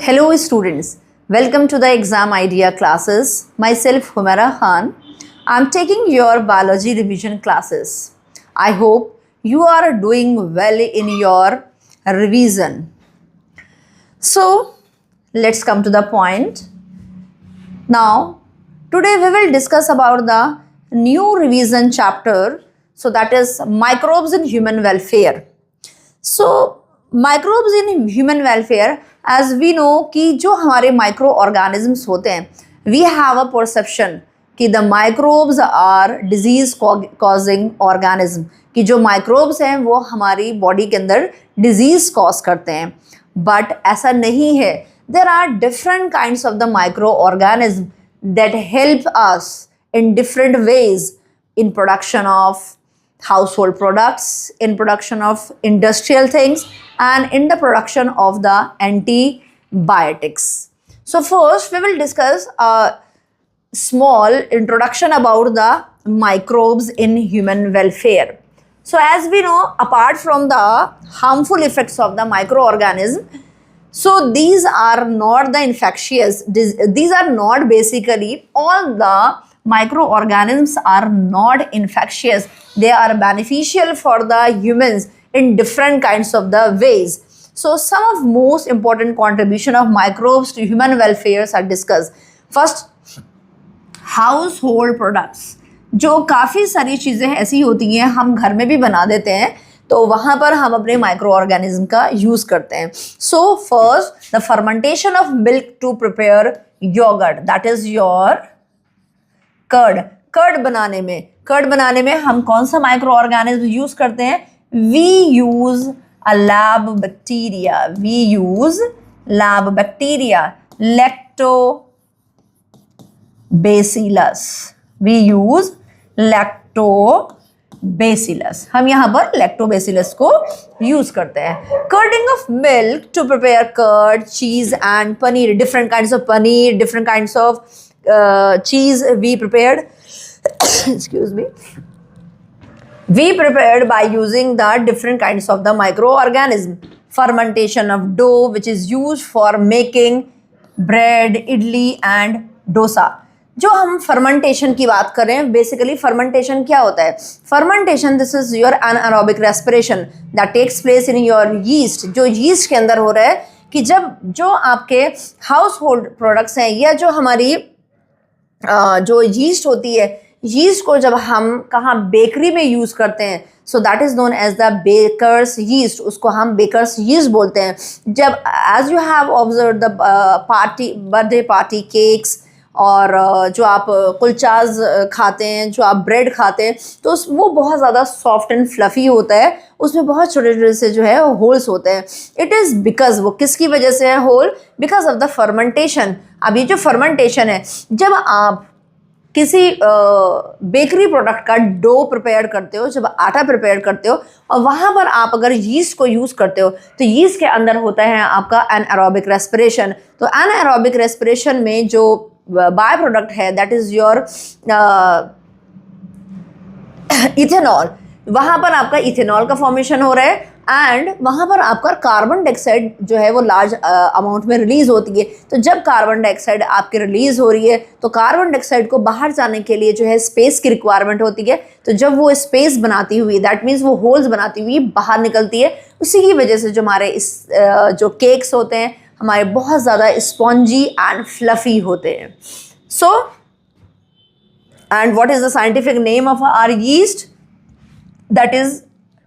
Hello students, welcome to the exam idea classes. Myself Humaira Khan. I am taking your biology revision classes. I hope you are doing well in your revision. So let's come to the point. Now today we will discuss about the new revision chapter, so that is microbes in human welfare. So microbes in human welfare, as we know कि जो हमारे micro organisms होते हैं, we have a perception कि the microbes are disease causing organism, कि जो microbes हैं वो हमारी बॉडी के अंदर डिजीज कॉज करते हैं. बट ऐसा नहीं है. There are different kinds of the micro organism that help us in different ways in production of household products, in production of industrial things, and in the production of the antibiotics. So first we will discuss a small introduction about the microbes in human welfare. So as we know, apart from the harmful effects of the microorganism, so these are not the infectious, these are not basically all the microorganisms are not infectious. They are beneficial for the humans in different kinds of the ways. So some of most important contribution of microbes to human welfare are discussed. First, household products. जो काफ़ी सारी चीज़ें ऐसी होती हैं हम घर में भी बना देते हैं, तो वहाँ पर हम अपने माइक्रो ऑर्गेनिज्म का यूज़ करते हैं. So first, the fermentation of milk to prepare yoghurt, that is your curd बनाने में हम कौन सा माइक्रो ऑर्गेनिज्म यूज करते हैं? We use lab bacteria lactobacillus. हम यहाँ पर लैक्टोबैसिलस को यूज करते हैं. Curdling of milk to prepare curd, cheese and paneer. Different kinds of paneer, different kinds of cheese we prepared excuse me, we prepared by using the different kinds of the microorganism. Fermentation of dough, which is used for making bread, idli and dosa. जो हम fermentation की बात कर रहे हैं, basically fermentation क्या होता है? Fermentation, this is your anaerobic respiration that takes place in your yeast. जो yeast के अंदर हो रहा है कि जब जो आपके household products हैं या जो हमारी जो यीस्ट होती है, यीस्ट को जब हम कहाँ बेकरी में यूज़ करते हैं, so that is known as the baker's yeast. उसको हम बेकर्स यीस्ट बोलते हैं. जब as you have observe the party, birthday party cakes और जो आप कुलचाज खाते हैं, जो आप ब्रेड खाते हैं, तो वो बहुत ज़्यादा सॉफ्ट एंड फ्लफ़ी होता है. उसमें बहुत छोटे छोटे से जो है होल्स होते हैं. इट इज़ बिकॉज, वो किसकी वजह से है hole? Because of the fermentation. अब ये जो फर्मेंटेशन है, जब आप किसी बेकरी प्रोडक्ट का डो प्रिपेयर करते हो, जब आटा प्रिपेयर करते हो और वहाँ पर आप अगर यीस्ट को यूज़ करते हो, तो यीस्ट के अंदर होता है आपका एनाएरोबिक रेस्पिरेशन. तो एनाएरोबिक रेस्पिरेशन में जो बाय प्रोडक्ट है, दैट इज़ योर इथेनॉल. वहाँ पर आपका इथेनॉल का फॉर्मेशन हो रहा है एंड वहाँ पर आपका कार्बन डाइऑक्साइड जो है वो लार्ज अमाउंट में रिलीज़ होती है. तो जब कार्बन डाइऑक्साइड आपकी रिलीज़ हो रही है, तो कार्बन डाइऑक्साइड को बाहर जाने के लिए जो है स्पेस की रिक्वायरमेंट होती है. तो जब वो स्पेस बनाती हुई, दैट मीन्स वो होल्स बनाती हुई बाहर निकलती है. उसी की वजह से जो हमारे इस जो केक्स होते हैं हमारे बहुत ज़्यादा स्पॉन्जी एंड फ्लफ़ी होते हैं. So and what is the scientific name of our yeast? That is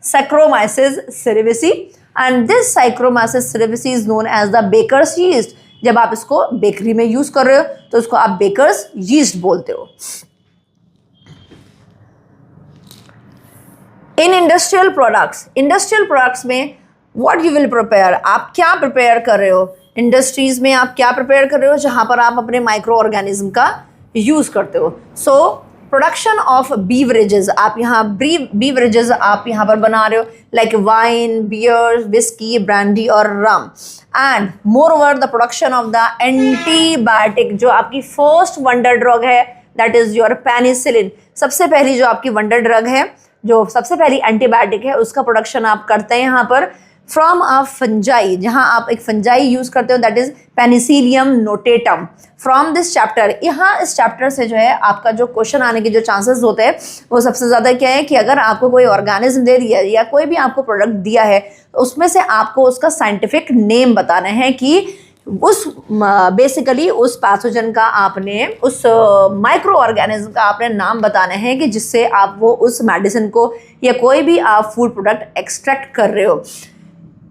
Saccharomyces cerevisiae, and this Saccharomyces cerevisiae is known as the baker's yeast. जब आप इसको बेकरी में यूज कर रहे हो तो उसको आप बेकर्स यीस्ट बोलते हो. इन इंडस्ट्रियल प्रोडक्ट्स में व्हाट यू विल प्रिपेयर, आप क्या प्रिपेयर कर रहे हो? इंडस्ट्रीज में आप क्या प्रिपेयर कर रहे हो जहाँ पर आप अपने माइक्रो ऑर्गेनिज्म का यूज करते हो? सो प्रोडक्शन ऑफ बीवरेजेस, आप यहाँ बीवरेजेस आप यहाँ पर बना रहे हो, like wine, beer, whisky, brandy और rum. And moreover the production of the antibiotic, जो आपकी फर्स्ट वंडर ड्रग है, दैट इज़ योर पेनिसिलिन. सबसे पहली जो आपकी वंडर ड्रग है, जो सबसे पहली एंटीबायोटिक है, उसका प्रोडक्शन आप करते हैं यहाँ पर. फ्रॉम अ फंजाई, जहाँ आप एक फंजाई यूज़ करते हो, that is Penicillium notatum. From this chapter, यहाँ इस चैप्टर से जो है आपका जो क्वेश्चन आने के जो चांसेस होते हैं वो सबसे ज़्यादा क्या है कि अगर आपको कोई ऑर्गेनिज्म दे दिया या कोई भी आपको प्रोडक्ट दिया है तो उसमें से आपको उसका साइंटिफिक नेम बताना है कि उस बेसिकली उस पैथोजन का आपने, उस माइक्रो ऑर्गेनिज्म का आपने नाम बताना है कि जिससे आप वो उस मेडिसिन को या कोई भी आप फूड प्रोडक्ट एक्सट्रैक्ट कर रहे हो।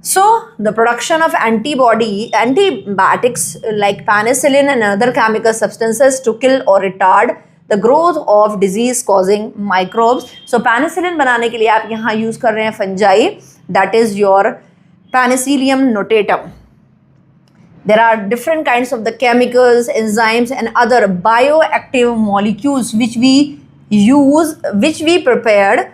So the production of antibiotics like penicillin and other chemical substances to kill or retard the growth of disease causing microbes. So penicillin बनाने के लिए आप यहाँ use कर रहे हैं fungi, that is your Penicillium notatum. There are different kinds of the chemicals, enzymes and other bioactive molecules which we prepared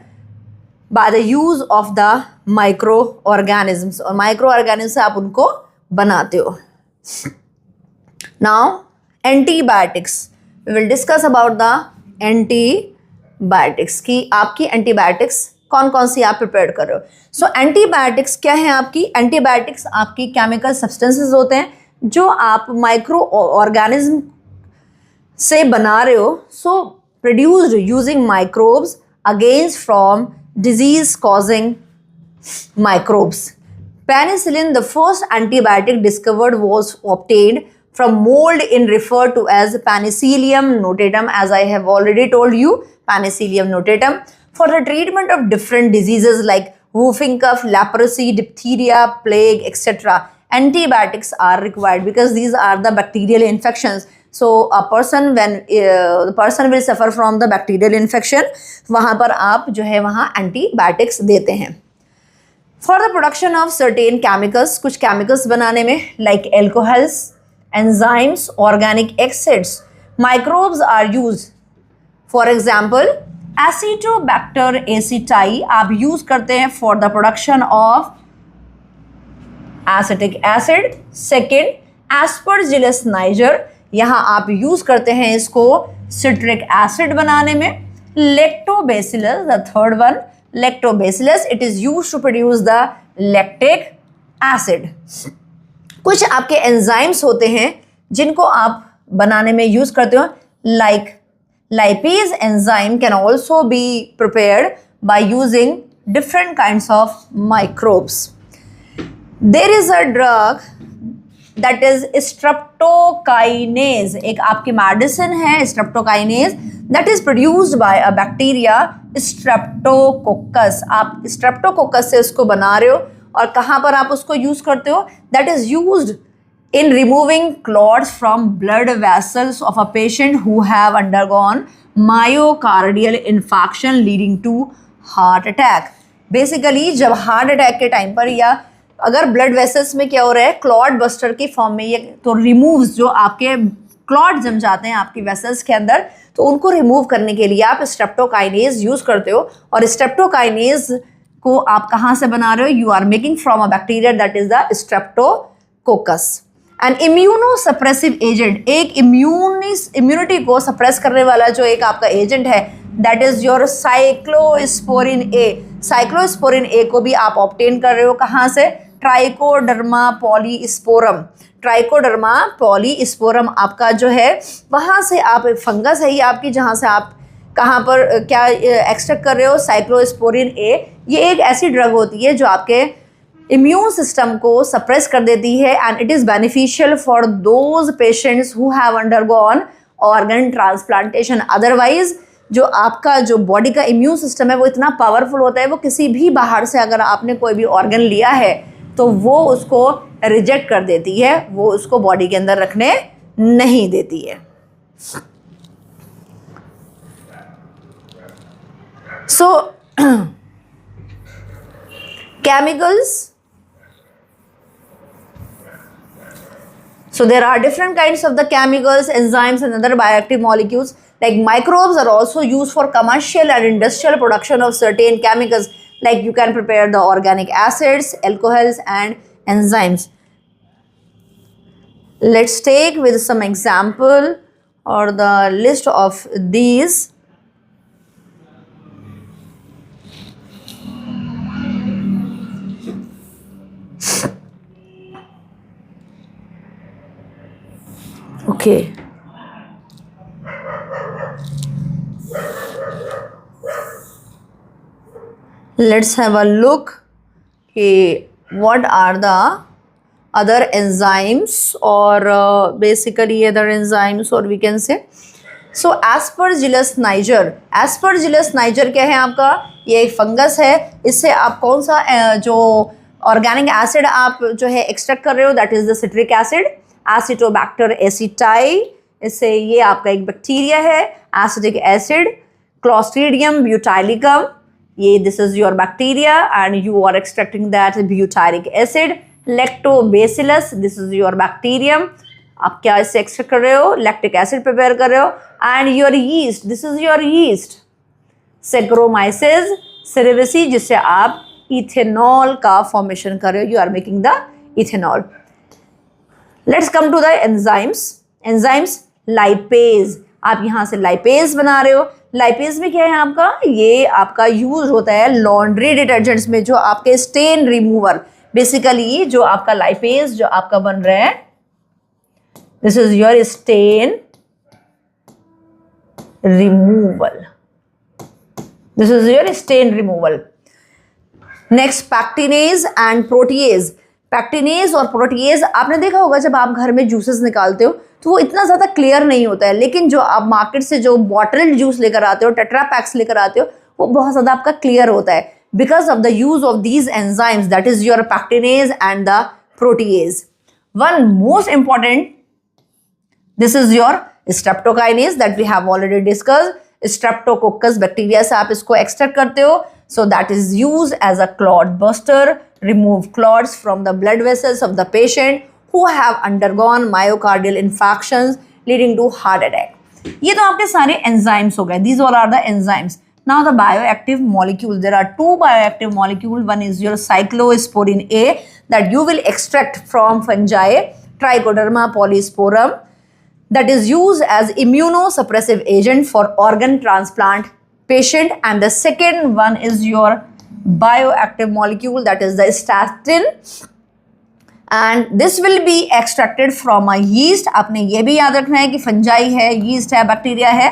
by the use of the microorganisms, और microorganisms से आप उनको बनाते हो। Now antibiotics, we will discuss about the antibiotics कि आपकी antibiotics कौन कौन सी आप प्रिपेयर कर रहे हो। सो एंटीबायोटिक्स क्या है आपकी? एंटीबायोटिक्स आपकी केमिकल सब्सटेंसेस होते हैं जो आप माइक्रो ऑर्गेनिज्म से बना रहे हो, so produced using microbes against from disease causing microbes. Penicillin, the first antibiotic discovered, was obtained from mold in referred to as Penicillium notatum, as I have already told you, Penicillium notatum, for the treatment of different diseases like whooping cough, leprosy, diphtheria, plague, etc. Antibiotics are required because these are the bacterial infections. So a person, when the person will suffer from the bacterial infection, वहाँ पर आप जो है वहाँ antibiotics देते हैं। For the production of certain chemicals, कुछ chemicals बनाने में like alcohols, enzymes, organic acids, microbes are used. For example, Acetobacter aceti आप use करते हैं for the production of acetic acid. Second, Aspergillus niger, यहाँ आप यूज करते हैं इसको सिट्रिक एसिड बनाने में। Lactobacillus, the third one, lactobacillus, it is used to produce the lactic acid. कुछ आपके एंजाइम्स होते हैं जिनको आप बनाने में यूज करते हो, like lipase enzyme can also be prepared by using different kinds of microbes. There is a drug that is streptokinase, एक आपकी मेडिसिन है streptokinase, that is produced by a bacteria streptococcus. आप स्ट्रेप्टोकोकस से उसको बना रहे हो और कहाँ पर आप उसको यूज करते हो? That is used in removing clots from blood vessels of a patient who have undergone myocardial infarction leading to heart attack. Basically जब हार्ट अटैक के टाइम पर या अगर ब्लड वेसल्स में क्या हो रहा है, क्लॉट बस्टर की फॉर्म में, ये तो रिमूव्स, जो आपके क्लॉट जम जाते हैं आपकी वेसल्स के अंदर, तो उनको रिमूव करने के लिए आप स्ट्रेप्टोकाइनेज यूज करते हो। और स्ट्रेप्टोकाइनेज को आप कहाँ से बना रहे हो? You are making from a bacteria that is the streptococcus. An immunosuppressive agent, एक इम्यूनिटी को सप्रेस करने वाला जो एक आपका एजेंट है, that is your cyclosporin A. Cyclosporin A को भी आप ऑब्टेन कर रहे हो कहाँ से? Trichoderma polysporum. ट्राइकोडर्मा पॉलीस्पोरम आपका जो है वहाँ से आप, फंगस है ये आपकी, जहाँ से आप कहाँ पर क्या एक्सट्रैक्ट कर रहे हो? साइक्लोस्पोरिन ए। ये एक ऐसी ड्रग होती है जो आपके इम्यून सिस्टम को सप्रेस कर देती है, and it is beneficial for those patients who have undergone organ transplantation. Otherwise जो आपका जो बॉडी का इम्यून सिस्टम है वो इतना पावरफुल होता है, वो किसी भी बाहर से अगर आपने कोई भी ऑर्गन लिया है तो वो उसको रिजेक्ट कर देती है, वो उसको बॉडी के अंदर रखने नहीं देती है। सो chemicals, so there are different kinds of the chemicals, enzymes and other bioactive molecules. Like microbes are also used for commercial and industrial production of certain chemicals, like you can prepare the organic acids, alcohols and enzymes. Let's take with some example or the list of these. Okay, let's have a look what are the other enzymes or basically other enzymes, or we can say so Aspergillus niger क्या है आपका, ये एक fungus है. इससे आप कौन सा जो ऑर्गेनिक एसिड आप जो है एक्सट्रैक्ट कर रहे हो, that is the citric acid, acetobacter aceti. इससे ये आपका एक बैक्टीरिया है, एसिटिक एसिड, क्लोस्ट्रीडियम ब्यूटाइलिकम, ये this is your bacteria and you are extracting that butylic acid. Lactobacillus, this is your bacterium, आप क्या इससे एक्सट्रैक्ट कर रहे हो, लैक्टिक एसिड प्रिपेयर कर रहे हो. And your yeast, this is your yeast. Saccharomyces cerevisiae, जिससे आप इथेनॉल का फॉर्मेशन कर रहे हो, you are making the ethanol. Let's come to the enzymes. Lipase, आप यहाँ से लाइपेज बना रहे हो. लाइपेज में क्या है आपका, ये आपका यूज होता है लॉन्ड्री डिटर्जेंट्स में, जो आपके स्टेन रिमूवर. बेसिकली जो आपका लाइपेज जो आपका बन रहा है, this is your stain removal. This is your stain removal. Next, pectinase and protease. Pectinase और प्रोटीएज आपने देखा होगा, जब आप घर में जूसेस निकालते हो तो वो इतना ज़्यादा क्लियर नहीं होता है, लेकिन जो आप मार्केट से जो बॉटल्ड जूस लेकर आते हो, टेट्रा पैक्स लेकर आते हो, वो बहुत ज़्यादा आपका क्लियर होता है because of the use of these enzymes, that is your pectinase and the protease. One most important, this is your streptokinase that we have already discussed. Streptococcus bacteria से आप इसको एक्सट्रैक्ट करते हो, so that is used as a clot buster, remove clots from the blood vessels of the patient who have undergone myocardial infarctions leading to heart attack. ये तो आपके सारे enzymes हो गए. These all are the enzymes. Now the bioactive molecules. There are two bioactive molecules. One is your cyclosporin A that you will extract from fungi, Trichoderma polysporum, that is used as immunosuppressive agent for organ transplant patient. And the second one is your bioactive molecule, that is the statin, and this will be extracted from a yeast. आपने ये भी याद रखना है कि fungi है, yeast है, bacteria है.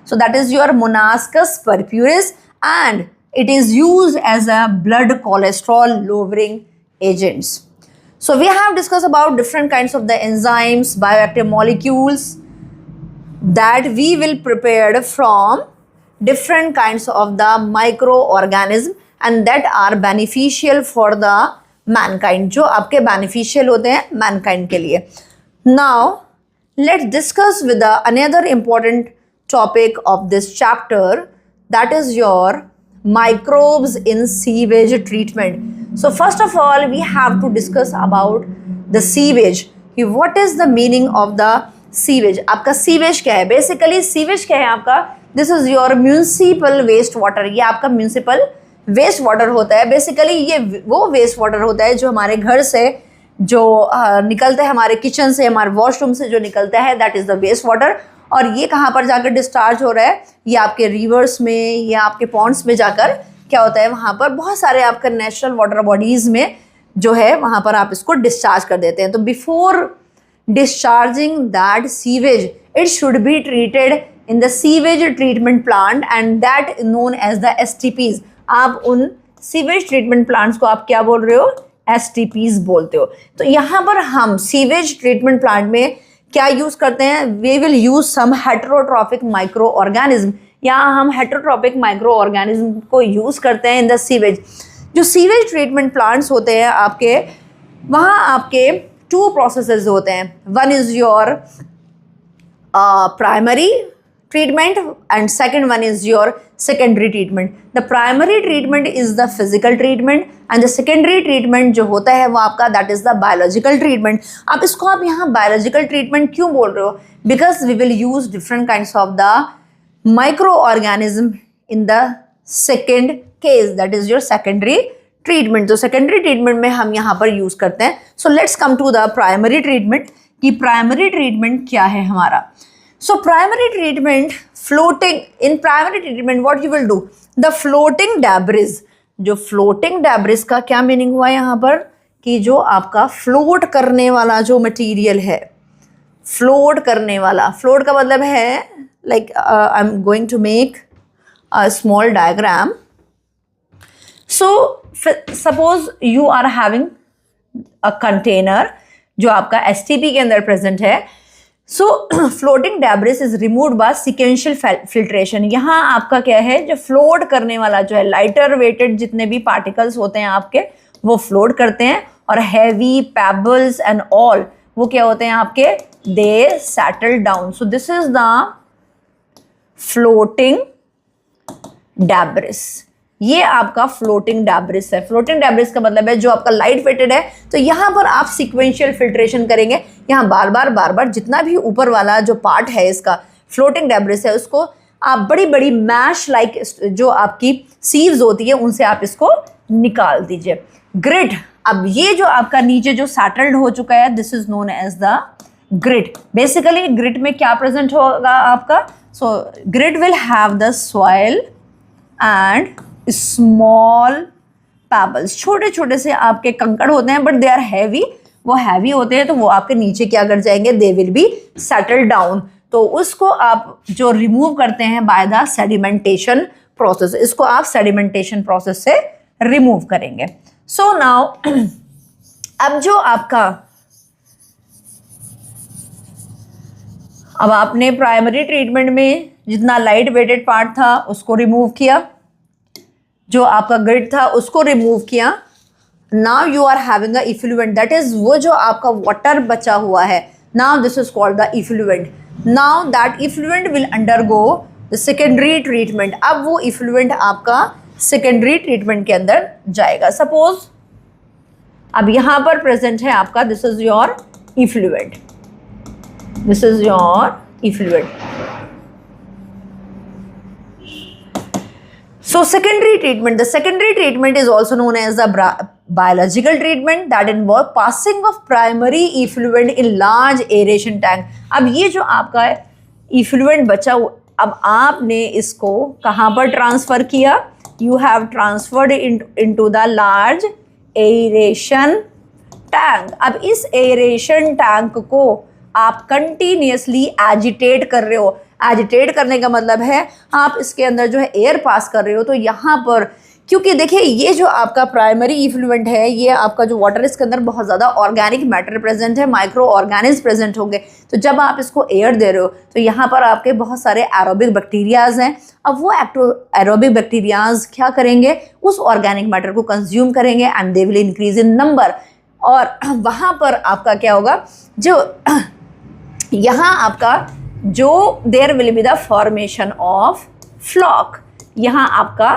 So that is your Monascus purpuris and it is used as a blood cholesterol lowering agents. So we have discussed about different kinds of the enzymes, bioactive molecules that we will prepare from different kinds of the microorganism and that are beneficial for the mankind, जो आपके beneficial होते हैं mankind के लिए. Now let's discuss with the another important topic of this chapter, that is your microbes in sewage treatment. So first of all we have to discuss about the sewage. What is the meaning of the sewage? आपका sewage क्या है? Basically sewage क्या है आपका? This is your municipal waste water. ये आपका municipal waste water होता है. बेसिकली ये वो वेस्ट वाटर होता है जो हमारे घर से जो निकलता है, हमारे किचन से, हमारे वॉशरूम से जो निकलता है, that is the waste water. और ये कहाँ पर जाकर डिस्चार्ज हो रहा है, ये आपके रिवर्स में या आपके पॉन्ड्स में जाकर क्या होता है, वहाँ पर बहुत सारे आपका नेचुरल वाटर बॉडीज़ में जो है वहाँ पर आप इसको डिस्चार्ज कर देते हैं. तो before discharging that sewage it should be treated in the sewage treatment plant and that known as the STPs. आप उन sewage treatment plants को आप क्या बोल रहे हो, STPs बोलते हो. तो यहाँ पर हम sewage treatment plant में क्या यूज करते हैं, we will use some heterotrophic microorganism. यहाँ हम heterotrophic microorganism को यूज करते हैं in the sewage. जो sewage treatment plants होते हैं आपके, वहाँ आपके two processes होते हैं. One is your primary treatment and second one is your secondary treatment. The primary treatment is the physical treatment and the secondary treatment जो होता है वो आपका that is the biological treatment. आप इसको आप यहाँ biological treatment क्यों बोल रहे हो? Because we will use different kinds of the microorganism in the second case, that is your secondary treatment. तो secondary treatment में हम यहाँ पर use करते हैं. So let's come to the primary treatment कि primary treatment क्या है हमारा. So primary treatment, floating, in primary treatment what you will do, the floating debris. जो floating debris का क्या मीनिंग हुआ यहाँ पर कि जो आपका फ्लोट करने वाला जो मटेरियल है, फ्लोट करने वाला, फ्लोट का मतलब है like I am going to make a small diagram. So suppose you are having a container जो आपका एसटीपी के अंदर प्रेजेंट है. So floating debris is removed by sequential filtration. यहाँ आपका क्या है, जो फ्लोट करने वाला जो है, लाइटर वेटेड जितने भी पार्टिकल्स होते हैं आपके वो फ्लोट करते हैं, और हैवी पेबल्स एंड ऑल वो क्या होते हैं आपके, they settle down. So this is the floating debris. ये आपका फ्लोटिंग डेब्रिस है. फ्लोटिंग डेब्रिस का मतलब है जो आपका लाइट वेटेड है. तो यहाँ पर आप सीक्वेंशियल फिल्ट्रेशन करेंगे. यहाँ बार बार जितना भी ऊपर वाला जो पार्ट है इसका फ्लोटिंग डेब्रिस है, उसको आप बड़ी बड़ी मैश लाइक जो आपकी सीव्स होती है उनसे आप इसको निकाल दीजिए. ग्रिड. अब ये जो आपका नीचे जो सैटल्ड हो चुका है, this is known as the grid. Basically grid में क्या प्रेजेंट होगा आपका, so grid will have the soil and small pebbles. छोटे छोटे से आपके कंकड़ होते हैं, बट दे आर हैवी. वो हैवी होते हैं तो वो आपके नीचे क्या कर जाएंगे, they will be settle down. तो उसको आप जो रिमूव करते हैं बाय द सेडिमेंटेशन प्रोसेस, इसको आप सेडिमेंटेशन प्रोसेस से रिमूव करेंगे. सो नाउ अब जो आपका, अब आपने प्राइमरी ट्रीटमेंट में जितना लाइट वेटेड पार्ट था उसको रिमूव किया, जो आपका ग्रिड था उसको रिमूव किया. Now you are having a effluent, that is वो जो आपका वाटर बचा हुआ है. Now this is called the effluent. Now that effluent will undergo the secondary treatment. अब वो इफ्लुएंट आपका सेकेंडरी ट्रीटमेंट के अंदर जाएगा. सपोज अब यहां पर प्रेजेंट है आपका, this is your effluent, this is your effluent. So secondary treatment, the secondary treatment is also known as the biological treatment that involve passing of primary effluent in large aeration tank. अब ये जो आपका effluent बचा, अब आपने इसको कहाँ पर ट्रांसफर किया, you have transferred into the large aeration tank. अब इस aeration tank को आप कंटिन्यूसली एजिटेट कर रहे हो. एजिटेट करने का मतलब है आप इसके अंदर जो है एयर पास कर रहे हो. तो यहाँ पर क्योंकि देखिए ये जो आपका प्राइमरी इफ्लुएंट है, ये आपका जो वाटर, इसके अंदर बहुत ज़्यादा ऑर्गेनिक मैटर प्रेजेंट है, माइक्रो ऑर्गेनिज्म प्रेजेंट होंगे. तो जब आप इसको एयर दे रहे हो तो यहाँ पर आपके बहुत सारे एरोबिक बैक्टीरियाज हैं. अब वो एरोबिक बैक्टीरियाज क्या करेंगे, उस ऑर्गेनिक मैटर को कंज्यूम करेंगे and they will increase in number. और वहाँ पर आपका क्या होगा, जो यहाँ आपका जो there will be the formation of floc. यहाँ आपका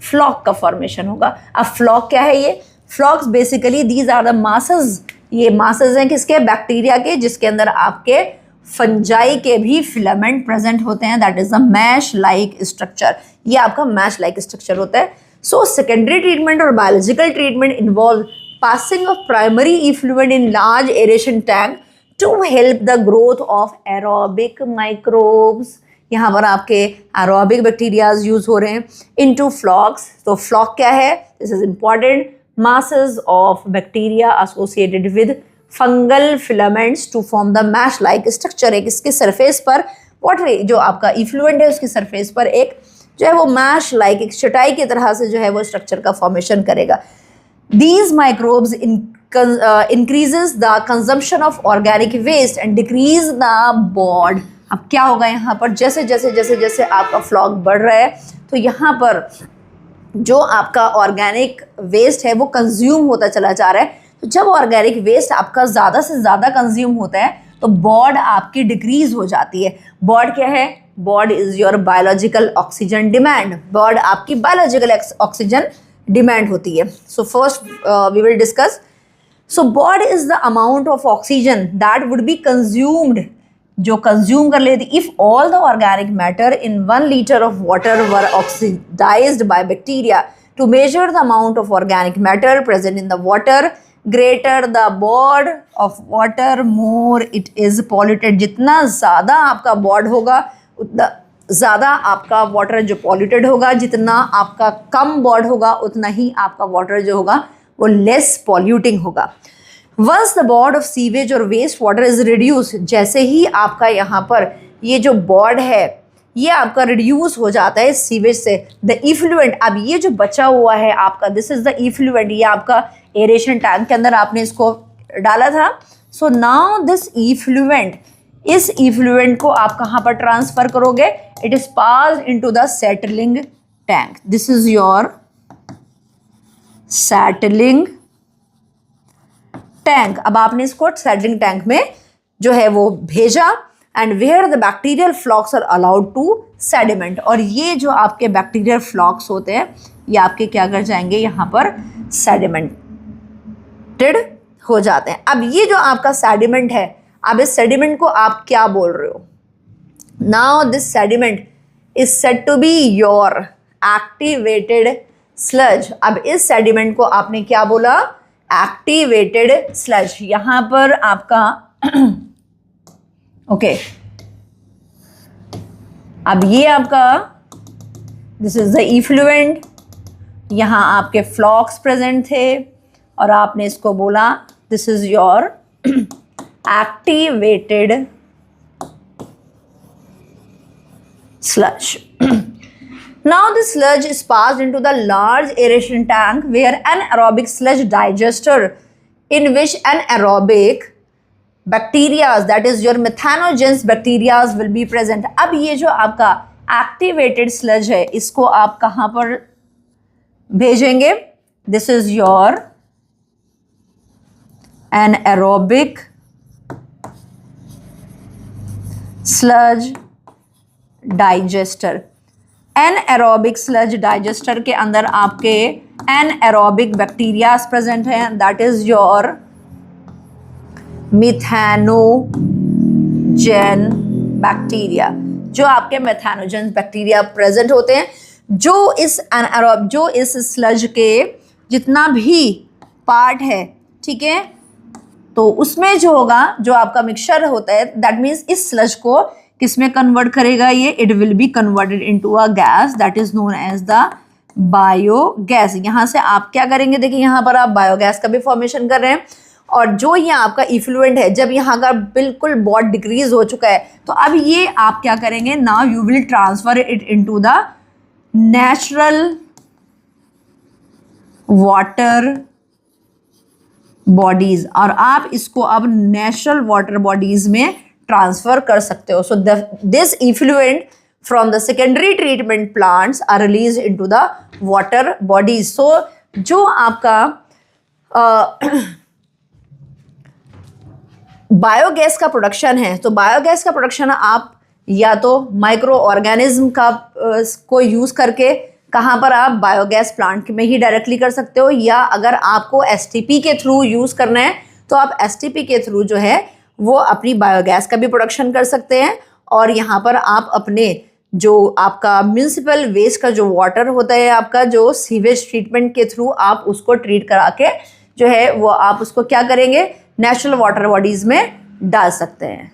फ्लॉक का फॉर्मेशन होगा. अब फ्लॉक क्या है, ये flocs basically these are the masses. ये मासेस हैं किसके, बैक्टीरिया के, जिसके अंदर आपके फंजाई के भी फिलामेंट प्रेजेंट होते हैं. That is the mesh like structure. ये आपका मैश लाइक स्ट्रक्चर होता है. सो सेकेंडरी ट्रीटमेंट और biological treatment involve passing of primary effluent in large aeration tank to help the growth of aerobic microbes. यहाँ पर आपके aerobic bacteria यूज हो रहे हैं into flocks. तो flock क्या है, this is important, masses of bacteria associated with fungal filaments to form the mesh like structure. एक इसके सरफेस पर water जो आपका effluent है उसकी सरफेस पर एक जो है वो मैश लाइक एक चटाई की तरह से जो है वो स्ट्रक्चर का फॉर्मेशन करेगा. These microbes increases the consumption of organic waste and decrease the board. अब क्या होगा यहाँ पर, जैसे जैसे जैसे जैसे आपका फ्लॉक बढ़ रहा है तो यहाँ पर जो आपका ऑर्गेनिक वेस्ट है वो कंज्यूम होता चला जा रहा है. तो जब ऑर्गेनिक वेस्ट आपका ज़्यादा से ज़्यादा कंज्यूम होता है तो बॉड आपकी डिक्रीज हो जाती है. बॉड क्या है, BOD is your biological oxygen demand. BOD आपकी बायोलॉजिकल ऑक्सीजन डिमांड होती है. So first we will discuss. So BOD is the amount of oxygen that would be consumed, जो कंज्यूम कर लेती if all the organic matter in 1 litre of water were oxidised by bacteria. To measure the amount of organic matter present in the water, greater the BOD of water more it is polluted. जितना ज़्यादा आपका baud होगा उतना ज़्यादा आपका water जो polluted होगा, जितना आपका कम बॉड होगा उतना ही आपका वाटर जो होगा वो लेस पॉल्यूटिंग होगा. Once the BOD of sewage और वेस्ट वाटर इज रिड्यूस, जैसे ही आपका यहाँ पर ये जो बॉड है ये आपका रिड्यूस हो जाता है सीवेज से, द इफ्लुएंट, अब ये जो बचा हुआ है आपका, दिस इज द इफ्लुएंट, ये आपका एरेशन टैंक के अंदर आपने इसको डाला था। सो नाउ दिस इफ्लुएंट, इस इफ्लुएंट को आप कहाँ पर ट्रांसफर करोगे? It is passed into the settling tank. This is your settling tank. अब आपने इसको सेटलिंग टैंक में जो है वो भेजा, and where the bacterial flocs are allowed to sediment, और ये जो आपके बैक्टीरियल फ्लॉक्स होते हैं ये आपके क्या कर जाएंगे, यहाँ पर सेडिमेंटेड हो जाते हैं। अब ये जो आपका सेडिमेंट है, अब इस सेडिमेंट को आप क्या बोल रहे हो? Now this sediment is said to be your activated sludge. अब इस सेडिमेंट को आपने क्या बोला? Activated sludge. यहाँ पर आपका ओके अब ये आपका दिस इज द इफ्लुएंट, यहाँ आपके फ्लॉक्स प्रेजेंट थे और आपने इसको बोला this is your activated sludge. Now the sludge is passed into the large aeration tank where anaerobic sludge digester in which anaerobic bacteria, that is your methanogens bacteria will be present. अब ये जो आपका activated sludge है इसको आप कहाँ पर भेजेंगे? This is your anaerobic sludge digester. Anaerobic sludge digester के अंदर आपके एनएरोबिक बैक्टीरियाज प्रेजेंट हैं, दैट इज योर मिथेनोजेन बैक्टीरिया। जो आपके मेथानोजेन बैक्टीरिया प्रेजेंट होते हैं, जो इस स्लज के जितना भी पार्ट है, ठीक है, तो उसमें जो होगा, जो आपका मिक्सचर होता है, दैट मीन्स इस स्लज को किस में कन्वर्ट करेगा ये? It will be converted into a gas that is known as the biogas. यहाँ से आप क्या करेंगे? देखिए यहाँ पर आप बायोगैस का भी फॉर्मेशन कर रहे हैं, और जो ये आपका इफ्लुएंट है, जब यहाँ का बिल्कुल बॉड डिक्रीज हो चुका है, तो अब ये आप क्या करेंगे? Now you will transfer it into the natural water bodies, और आप इसको अब नेचुरल वाटर बॉडीज में ट्रांसफर कर सकते हो। So this effluent from the secondary treatment plants are release into the water bodies. So जो आपका बायोगैस का प्रोडक्शन है, तो बायोगैस का प्रोडक्शन आप या तो माइक्रो ऑर्गेनिज्म का को यूज करके कहाँ पर आप बायोगैस प्लांट में ही डायरेक्टली कर सकते हो, या अगर आपको एसटीपी के थ्रू यूज करना है तो आप एसटीपी के थ्रू जो है वो अपनी बायोगैस का भी प्रोडक्शन कर सकते हैं। और यहाँ पर आप अपने जो आपका म्यूनिसिपल वेस्ट का जो वाटर होता है, आपका जो सीवेज ट्रीटमेंट के थ्रू आप उसको ट्रीट करा के जो है वो आप उसको क्या करेंगे? नेचुरल वाटर बॉडीज में डाल सकते हैं।